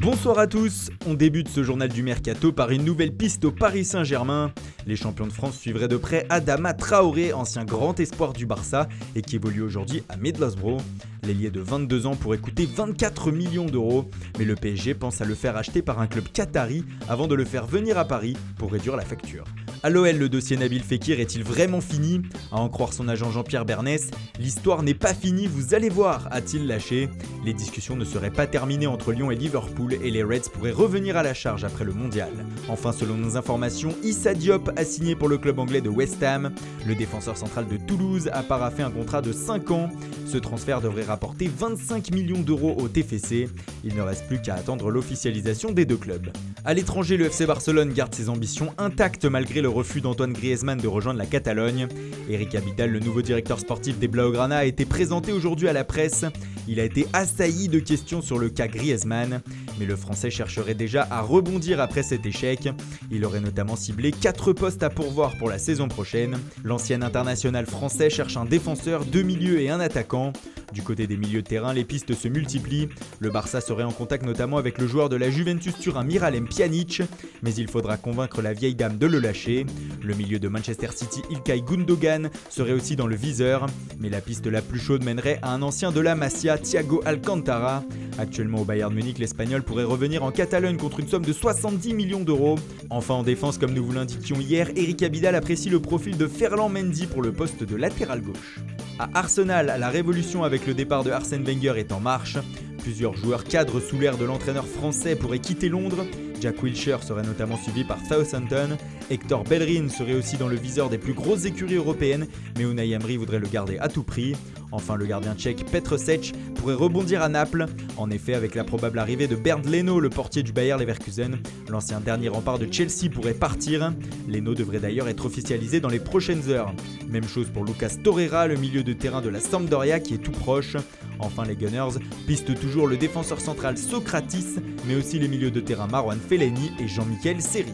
Bonsoir à tous, on débute ce journal du Mercato par une nouvelle piste au Paris Saint-Germain. Les champions de France suivraient de près Adama Traoré, ancien grand espoir du Barça et qui évolue aujourd'hui à Middlesbrough. L'ailier de 22 ans pourrait coûter 24 millions d'euros, mais le PSG pense à le faire acheter par un club qatari avant de le faire venir à Paris pour réduire la facture. À l'OL, le dossier Nabil Fekir est-il vraiment fini ? À en croire son agent Jean-Pierre Bernès, l'histoire n'est pas finie, vous allez voir, a-t-il lâché. Les discussions ne seraient pas terminées entre Lyon et Liverpool et les Reds pourraient revenir à la charge après le mondial. Enfin, selon nos informations, Issa Diop a signé pour le club anglais de West Ham. Le défenseur central de Toulouse a paraphé un contrat de 5 ans. Ce transfert devrait rapporter 25 millions d'euros au TFC. Il ne reste plus qu'à attendre l'officialisation des deux clubs. À l'étranger, le FC Barcelone garde ses ambitions intactes malgré le refus d'Antoine Griezmann de rejoindre la Catalogne. Eric Abidal, le nouveau directeur sportif des Blaugrana, a été présenté aujourd'hui à la presse. Il a été assailli de questions sur le cas Griezmann, mais le Français chercherait déjà à rebondir après cet échec. Il aurait notamment ciblé 4 postes à pourvoir pour la saison prochaine. L'ancien international français cherche un défenseur, 2 milieux et un attaquant. Du côté des milieux de terrain, les pistes se multiplient. Le Barça serait en contact notamment avec le joueur de la Juventus Turin Miralem Pjanic, mais il faudra convaincre la vieille dame de le lâcher. Le milieu de Manchester City Ilkay Gundogan serait aussi dans le viseur, mais la piste la plus chaude mènerait à un ancien de la Masia, Thiago Alcantara. Actuellement au Bayern Munich, l'Espagnol pourrait revenir en Catalogne contre une somme de 70 millions d'euros. Enfin en défense, comme nous vous l'indiquions hier, Eric Abidal apprécie le profil de Ferland Mendy pour le poste de latéral gauche. À Arsenal, la révolution avec le départ de Arsène Wenger est en marche. Plusieurs joueurs cadres sous l'ère de l'entraîneur français pourraient quitter Londres. Jack Wilshere serait notamment suivi par Southampton. Hector Bellerin serait aussi dans le viseur des plus grosses écuries européennes, mais Unai Emery voudrait le garder à tout prix. Enfin, le gardien tchèque Petr Cech pourrait rebondir à Naples. En effet, avec la probable arrivée de Bernd Leno, le portier du Bayer Leverkusen, l'ancien dernier rempart de Chelsea pourrait partir. Leno devrait d'ailleurs être officialisé dans les prochaines heures. Même chose pour Lucas Torreira, le milieu de terrain de la Sampdoria qui est tout proche. Enfin, les Gunners pistent toujours le défenseur central Socratis, mais aussi les milieux de terrain Marwan Fellaini et Jean-Michel Seri.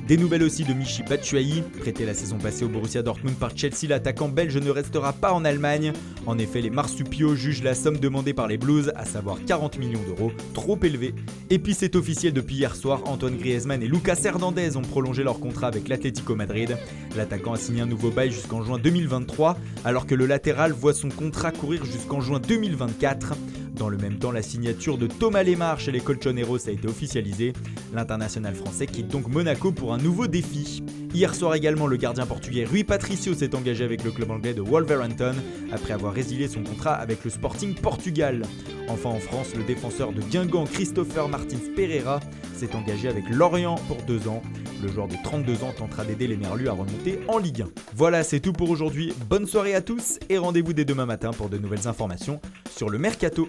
Des nouvelles aussi de Michy Batshuayi. Prêté la saison passée au Borussia Dortmund par Chelsea, l'attaquant belge ne restera pas en Allemagne. En effet, les marsupiaux jugent la somme demandée par les Blues, à savoir 40 millions d'euros, trop élevée. Et puis c'est officiel depuis hier soir, Antoine Griezmann et Lucas Hernandez ont prolongé leur contrat avec l'Atlético Madrid. L'attaquant a signé un nouveau bail jusqu'en juin 2023, alors que le latéral voit son contrat courir jusqu'en juin 2024. Dans le même temps, la signature de Thomas Lemar chez les Colchoneros a été officialisée. L'international français quitte donc Monaco pour un nouveau défi. Hier soir également, le gardien portugais Rui Patricio s'est engagé avec le club anglais de Wolverhampton après avoir résilié son contrat avec le Sporting Portugal. Enfin en France, le défenseur de Guingamp Christopher Martins Pereira s'est engagé avec Lorient pour 2 ans. Le joueur de 32 ans tentera d'aider les Merlus à remonter en Ligue 1. Voilà, c'est tout pour aujourd'hui. Bonne soirée à tous et rendez-vous dès demain matin pour de nouvelles informations sur le Mercato.